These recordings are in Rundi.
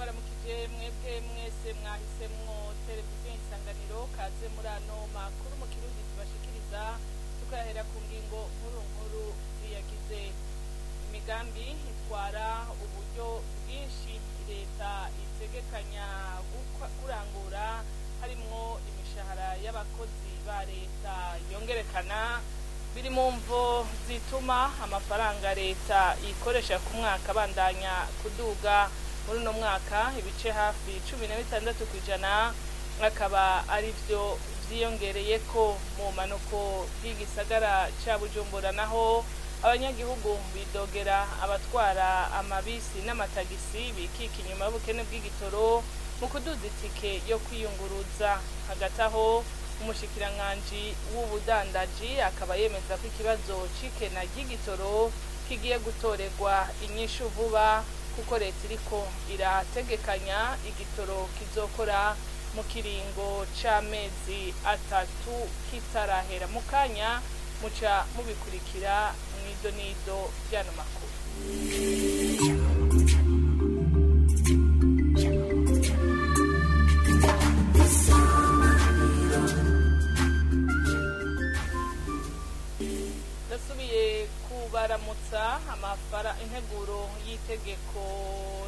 ndabaramukije mwebwe mwese mwahisemwo televiziyo Isanganiro kaze muri ano makuru mu Kirundi tubashikiriza tukahera ku ngingo nkuru ziyagize imigambi itwara uburyo bwinshi leta itegekanya kurangura harimwo imishahara y'abakozi ba leta yongerekana biri mu mvo zituma amafaranga leta ikoresha ku mwaka bandanya kuduga muri no mwaka ibice hafi 16% akaba ari byo vyiyongereye ko mu manuko bw'igisagara ca Bujumbura naho abanyagihugu bidogera abatwara amabisi n'amatagisi bikika inyuma y'ubukene bw'igitoro mu kuduza itike yo kwiyunguruza hagati aho umushikiranganji w'ubudandaji akaba yemeza ko ikibazo c'ikena ry'igitoro kigiye gutorerwa inyishu vuba kuko leta iriko irategekanya igitoro kizokora mu kiringo c'amezi 3 kitarahera mu kanya muca mubikurikira mw'idonido ryano makuru. Baramutsa integuro y'itegeko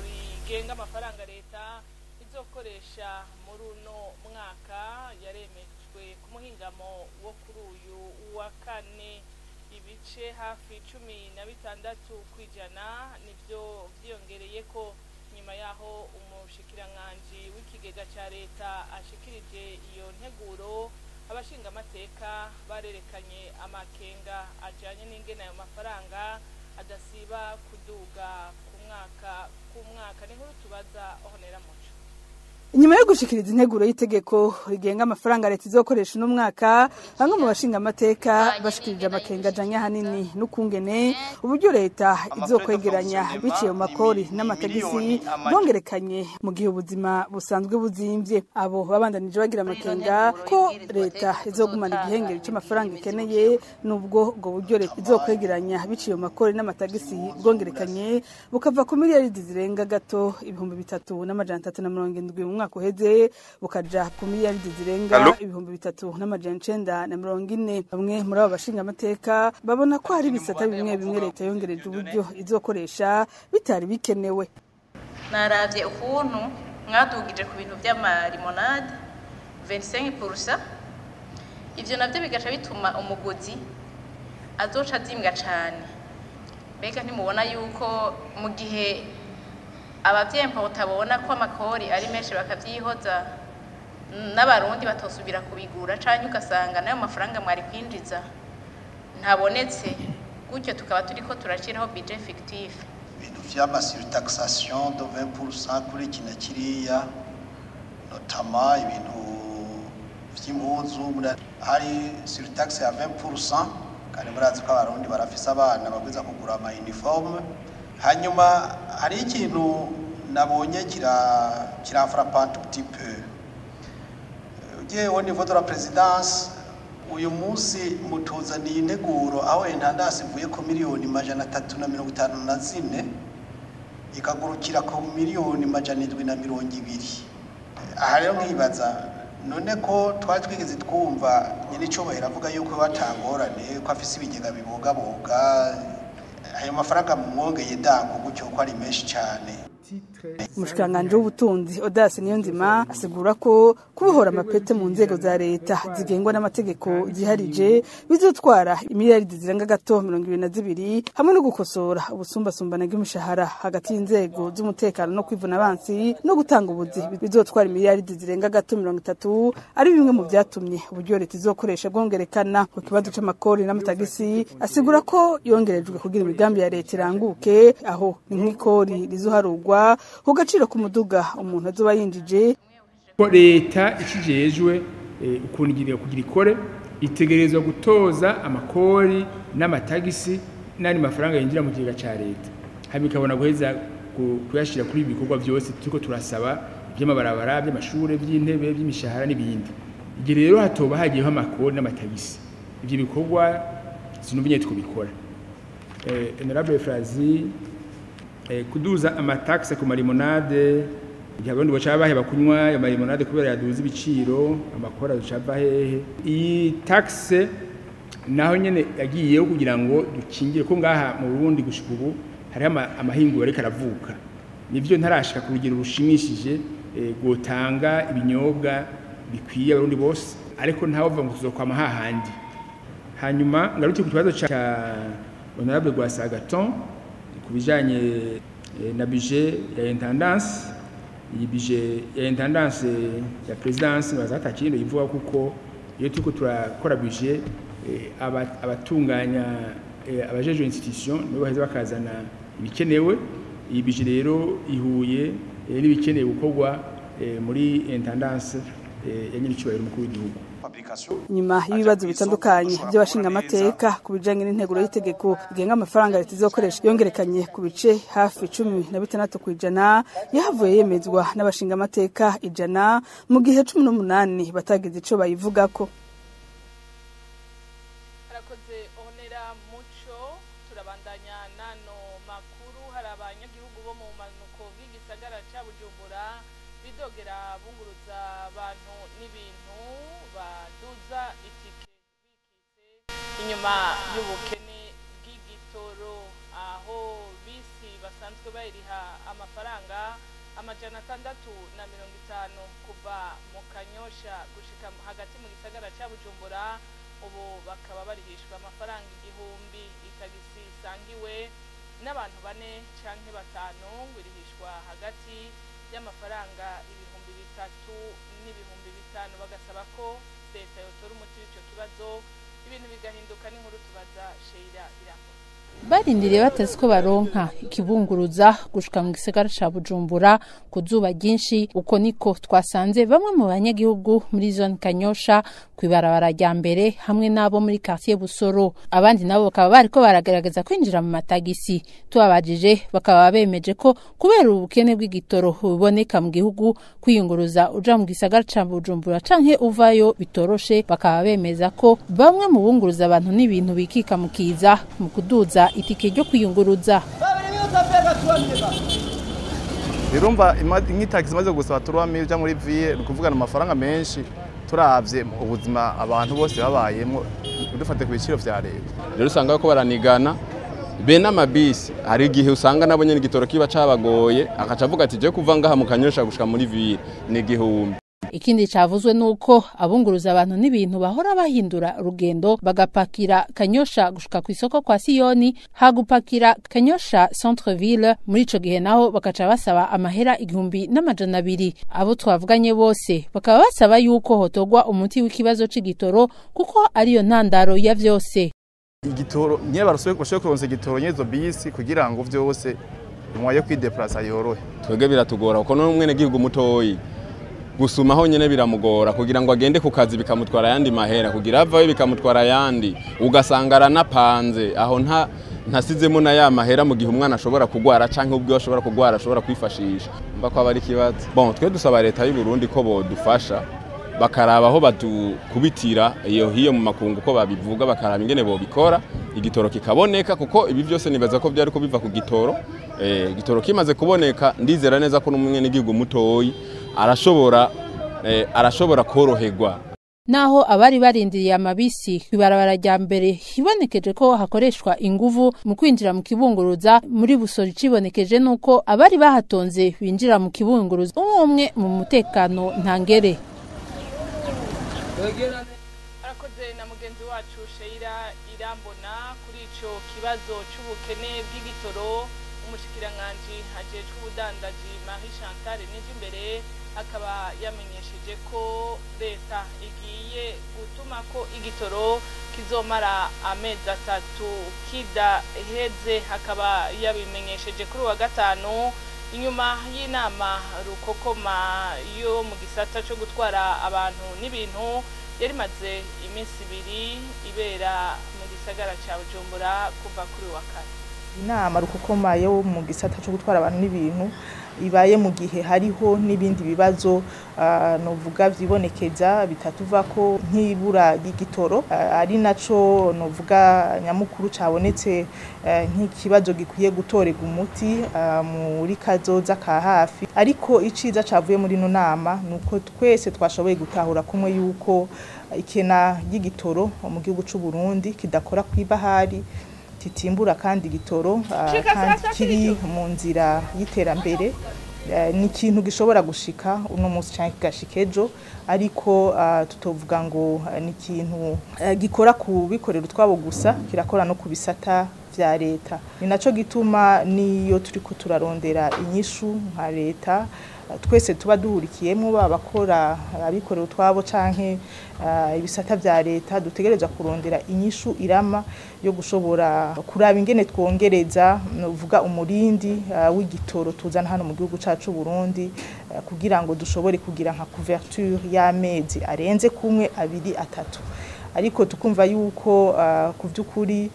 rigenga amafaranga leta izokoresha muri uno mwaka yaremejwe ku muhingamo wo kuri uyu wa kane ibice hafi 16% nivyo vyiyongereye ko nyuma yaho umushikiranganji w'ikigega ca leta ashikirije iyo nteguro abashinga amateka barerekanye amakenga ajanye n'ingene ayo mafaranga adasiba kuduga ku mwaka ni nkuru tubaza Honera Muco. Inyuma yo gushikiriza integuro y'itegeko rigenga amafaranga leta izokoresha uno mwaka bamwe mu bashinga amateka bashikirije amakenga ajanye hanini n'ukungene uburyo leta izokwegeranya biciye mu makori n'amatagisi bongerekanye mu gihe ubuzima busanzwe buzimvye. Abo babandanije bagira amakenga ko leta izogumana igihengeri c'amafaranga ikeneye nubwo ubwo buryo leta izokwegeranya biciye mu makori n'amatagisi bwongerekanye bukava ku miliyaridi zirenga gato 3,370 mwaka uheze bukaja ku miliyaridi zirenga 3,940. Bamwe muri abo bashinga amateka babona ko hari bisata bimwe leta yongereje uburyo izokoresha bitari bikenewe. Naravye ukuntu mwadugije ku bintu vy'amalimonade 25%, ivyo navyo bigaca bituma umugozi azoca azimbwa cane. Mbega ntimubona yuko mu gihe abavyempa utabona ko amakori ari menshi bakavyihoza n'abarundi batosubira kubigura canke ugasanga nayo mafaranga mwari kwinjiza ntabonetse gutyo tukaba turiko turashiraho budget fictif ibintu vy'ama surtaxation de 20% kuri kina kiriya notamment ibintu vy'impuzu hari surtax ya 20% kandi murazi ko abarundi barafise abana bagwiza kugura ama uniforme. Hanyuma hari ikintu nabonye kira frappant un petit peu. Au niveau de la présidence uyu munsi mutuzaniye integuro aho intandasi ivuye ku miliyoni 354 ikagurukira ku miliyoni 720. Aha rero nkibaza none ko twigeze twumva nyine cobahera avuga yuko batangorane ko afise ibigega bibogaboga ayo mafaranga mwongeye dango gutyo ko ari menshi cyane. Umushikiranganji w'ubutunzi Odas Niyonzima asigura ko kubohora amapete mu nzego za leta zigengwa n'amategeko giharije bizotwara imiliyaridi zirenga gato 22 hamwe no gukosora ubusumbasumbana bw'imishahara hagati y'inzego z'umutekano no kwivuna abansi no gutanga ubuzi bizotwara imiliyaridi zirenga gato 30 ari bimwe mu byatumye uburyo leta izokoresha bwongerekana ku kibazo c'amakori n'amatagisi. Asigura ko yongerejwe kugira imigambi ya leta iranguke aho nk'ikori rizoharugwa ku gaciro k'umuduga umuntu azoba yinjije. Ko leta ikijejwe ukunigirira kugira ikore itegerezwa gutoza amakori n'amatagisi n'ani mafaranga yinjira mu kigega ca leta hanyuma ikabona guheza kuyashira kuri ibikorwa byose turiko turasaba by'amabarabara by'amashure by'intebe by'imishahara n'ibindi. Igihe rero hatoba hagiyeho amakori n'amatagisi ivyo bikorwa sinubinye tukubikora. Honorable Frazi kuduza amataxe ku malimonade igihe abarundi boca baheba kunywa ayo marimonade kubera yaduza ibiciro amakora ducava hehe. Iyi taxe naho nyene yagiyeho kugira ngo dukingire ko ngaha mu Burundi gushika ubu hari amahinguro ariko aravuka, nivyo ntarashika ku rugero rushimishije gutanga ibinyobwa bikwiye abarundi bose, ariko ntaho bava ngo tuzokwama hahandi. Hanyuma ngaruke ku kibazo ca honorable Rwasagaton ku bijanye na budget ya intendance. Iyi budget ya intendance ya presidence bazatakindi ivuga kuko iyo turiko turakora budget abatunganya abajeje institution nibo baheza bakazana ibikenewe. Iyi budget rero ihuye n'ibikenewe gukorwa muri intendance ya nyir'icyubahiro umukuru w'igihugu. Nyuma y'ibibazo bitandukanye by'abashinga amateka ku bijanye n'integuro y'itegeko rigenga amafaranga leta izokoresha yongerekanye ku bice hafi 16% yahavuye yemezwa n'abashinga amateka 100 mu gihe 18 batagize ico bayivugako. Arakoze Honera Muco. Turabandanya nano makuru. Hari abanyagihugu bo mu manuko bw'igisagara ca Bujumbura bidogera bunguruza abantu n'ibintu baduza itike bikitse inyuma y'ubukene bw'igitoro, aho bisi basanzwe bayiriha amafaranga 650 kuva mu Kanyosha gushika hagati mu gisagara ca Bujumbura, ubu bakaba barihishwa amafaranga 1000. Itagisi isangiwe n'abantu 4 canke 5 wirihishwa hagati y'amafaranga 3000 n'ibihumbi 500. Bagasaba ko leta yotora umuti w'ico kibazo ibintu bigahinduka. N'inkuru tubaza Sheila Birambo. Barindiriye bateze ko baronka ikibunguruza gushika mu gisagara ca Bujumbura ku zuba ryinshi. Uko niko twasanze bamwe mu banyagihugu muri zone Kanyosha kwibarabara rya mbere hamwe nabo muri quartier Busoro. Abandi nabo bakaba bariko baragerageza kwinjira mu matagisi. Tubabajije bakaba bemeje ko kubera ubukene bw'igitoro buboneka mu gihugu kwiyunguruza uja mu gisagara ca Bujumbura canke uvayo bitoroshe. Bakaba bemeza ko bamwe mu bunguruza abantu n'ibintu bikika mu kiza mu kuduza itike ryo kwiyunguruza. Birumva nk'itaxi maze gusaba 3000 ja muri vie kuvugana amafaranga menshi turavye ubuzima abantu bose babayemo dufate ku biciro vya leta. Rero usanga ko baranigana be n'amabisi, hari igihe usanga nabo nyene igitoro kiba cabagoye akaca avuga ati je kuva ngaha mu Kanyosha gushika muri vie ni 1000. Ikindi cavuzwe nuko abunguruza abantu n'ibintu bahora bahindura urugendo bagapakira Kanyosha gushika ku isoko kwa Siyoni hagupakira Kanyosha Centre Ville. Muri ico gihe naho bakaca basaba amahera 1200. Abo twavuganye bose bakaba basaba yuko hotogwa umuti w'ikibazo c'igitoro kuko ariyo ntandaro ya vyose. Igitoro nye barashoboye kuronsa igitoro nyezo bisi kugira ngo vyose imwaye kwideplaza yorohe. Twege biratugora uko no mwene gihugu mutoyi gusuma ho nyene biramugora kugira ngo agende ku kazi bikamutwara yandi mahera kugira avayo bikamutwara yandi ugasanga aranapanze aho ntasizemo na ya mahera mu gihe umwana ashobora kugwara canke ubwo ashobora kugwara ashobora kwifashisha mba kwa bari kibazo. Bon twe dusaba leta y'u Burundi ko bodufasha bakaraba aho badukubitira hiyo mu makungu ko babivuga bakaraba ingene bo bikora igitoro kikaboneka kuko ibi byose nibaza ko byari ko biva ku gitoro. Igitoro kimaze kuboneka ndizera neza ko n'umwe n'igihugu mutoyi arashobora koroherwa. Naho abari barindiriye amabisi kwibarabara rya mbere hibonekeje ko hakoreshwa inguvu mu kwinjira mu kibunguruza. Muri Busoro cibonekeje nuko abari bahatonze binjira mu kibunguruza umwe mu mutekano ntangere. Arakoze na mugenzi wacu Sheila Irambona kuri ico kibazo c'ubukene bw'igitoro. Umushikiranganje hajejwe ubudandaji Marie Chantal Nijimbere akaba yamenyesheje ko leta igiye gutuma ko igitoro kizomara amezi 3 kidaheze. Akaba yabimenyesheje kuri wa gatanu inyuma y'inama rukokoma yo mu gisata cyo gutwara abantu n'ibintu yari maze iminsi 2 ibera mu gisagara ca Bujumbura kuva kuri wa kane. Inama rukokoma yo mu gisata cyo gutwara abantu n'ibintu ibaye mu gihe hariho n'ibindi bibazo novuga vyibonekeza bitatuva ko nk'ibura ry'igitoro ari naco novuga nyamukuru cabonetse nk'ikibazo gikwiye gutorega umuti muri kazoza ka hafi ariko iciza cavuye muri no nama nuko twese twashoboye gutahura kumwe yuko ikena ry'igitoro mu gihugu c'u Burundi kidakora kw'ibahari titimbura kandi igitoro kandi kiri mu nzira y'iterambere ni ikintu gishobora gushika uno munsi cyangwa kigashika ejo ariko tutovuga ngo ni ikintu gikora ku bikorera utwabo gusa kirakora no ku bisata vya leta ni naco gituma niyo turiko turarondera inyishu nka leta twese tuba duhurikiyemo babakora abikorera utwabo canke ibisata vya leta dutegereza kurondera inyishu irama yo gushobora kuraba ingene twongereza novuga umurindi w'igitoro tuzana hano mu gihugu cacu Burundi kugira ngo dushobore kugira nka couverture y'amezi arenze kumwe 2-3 ariko tukumva yuko ku vyukuri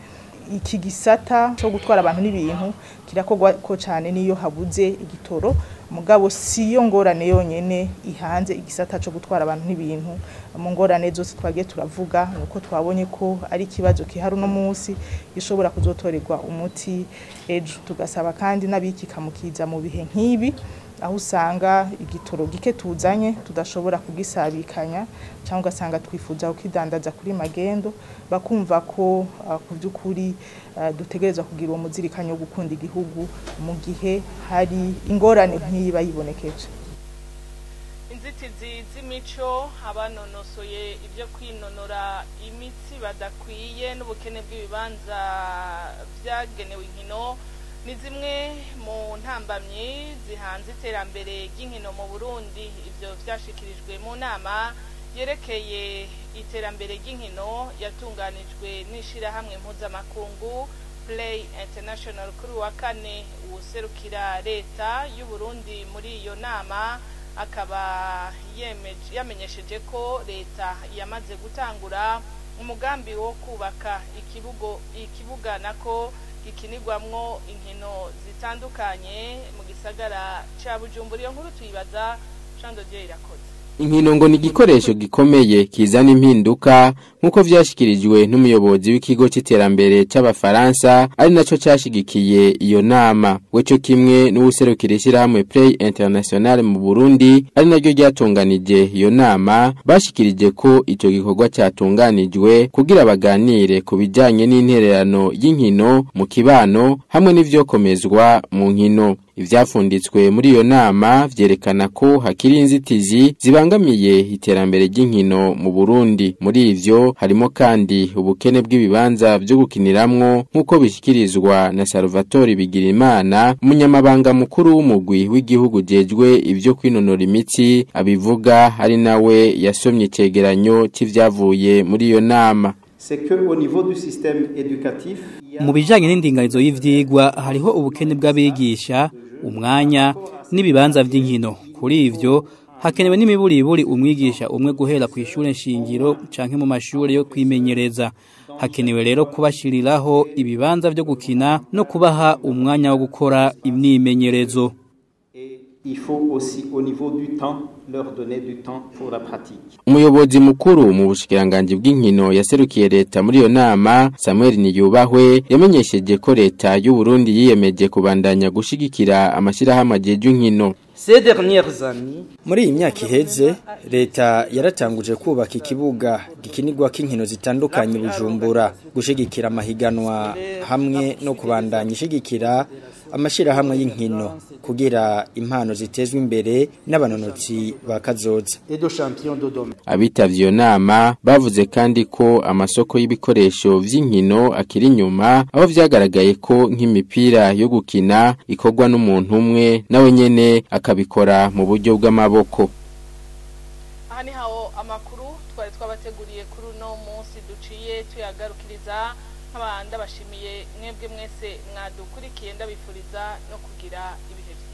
iki gisata cyo gutwara abantu n'ibintu kirakogwa ko cyane niyo habuze igitoro mugabo siyo ngorane yonyene ihanze igisata cyo gutwara abantu n'ibintu mu ngorane zose twagiye turavuga nuko twabonye ko ari kibazo kihari no munsi gishobora kuzotorerwa umuti ejo tugasaba kandi nabikikamukiza mu bihe nk'ibi aho usanga igitoro gike tuzanye tudashobora kugisabikanya cyangwa ugasanga twifuza kukidandaza kuri magendo bakumva ko ku by'ukuri dutegereza kugira uwo muzirikanyo wo gukunda igihugu mu gihe hari ingorane nk'iyi bayibonekeje. Inzitizi z'imico abanonosoye ibyo kwinonora imitsi badakwiye n'ubukene bw'ibibanza byagenewe inkino ni zimwe mu ntambamyi zihanze iterambere ry'inkino mu Burundi. Ivyo vyashikirijwe mu nama yerekeye iterambere ry'inkino yatunganijwe n'ishirahamwe mpuzamakungu Play International kuri wa kane. Uwuserukira leta y'u Burundi muri iyo nama akaba yamenyesheje ko leta yamaze gutangura umugambi wo kubaka ikibuga nako gikinirwamwo inkino zitandukanye mu gisagara ca Bujumbura. Iyo nkuru tuyibaza Chando Dieu irakoze. Inkino ngo ni igikoresho gikomeye kizana impinduka nkuko vyashikirijwe n'umuyobozi w'ikigo c'iterambere c'abafaransa ari naco cashigikiye iyo nama. Weco kimwe n'uwuserukira ishirahamwe Play International mu Burundi ari naryo ryatunganije iyo nama bashikirije ko ico gikorwa catunganijwe kugira baganire ku bijanye n'intererano y'inkino mu kibano hamwe n'ivyokomezwa mu nkino. Ivyafunditswe muri iyo nama vyerekana ko hakiri inzitizi zibangamiye iterambere ry'inkino mu Burundi. Muri ivyo harimo kandi ubukene bw'ibibanza byo gukiniramwo nkuko bishikirizwa na Salvatore Bigirimana, umunyamabanga mukuru w'umugwi w'igihugu jejwe ivyo kwinonora imitsi, abivuga ari nawe yasomye cegeranyo c'ivyavuye muri iyo nama. Mu bijanye n'indinganizo y'ivyigwa hariho ubukene bw'abigisha, umwanya n'ibibanza vy'inkino. Kuri ivyo hakenewe n'imiburiburi umwigisha umwe guhera ku ishure nshingiro canke mu mashure yo kwimenyereza. Hakenewe rero kubashiriraho ibibanza vyo gukina no kubaha umwanya wo gukora imyimenyerezo. Il faut aussi au niveau du temps leur donner du temps pour la pratique. Umuyobozi mukuru mu bushikiranganje bw'inkino yaserukiye leta muri iyo nama Samuel Niyubahwe yamenyesheje ko leta y'u Burundi yiyemeje kubandanya gushigikira amashirahamwe ajeje inkino. Muri iyi myaka iheze leta yaratanguje kubaka ikibuga gikinirwa k'inkino zitandukanye Bujumbura, gushigikira amahiganwa hamwe no kubandanya ishigikira amashirahamwe y'inkino kugira impano zitezwe imbere n'abanonotsi bakazoza. Abitavye iyo nama bavuze kandi ko amasoko y'ibikoresho vy'inkino akiri inyuma, aho vyagaragaye ko nk'imipira yo gukina ikorwa n'umuntu umwe nawe nyene akabikora mu buryo bw'amaboko. Aha ni hao amakuru twari twabateguriye kuri uno munsi duciye tuyagarukiriza. Nk'abandi bashimiye mwebwe mwese mwadukurikiye ndabifuriza no kugira ibihe byiza.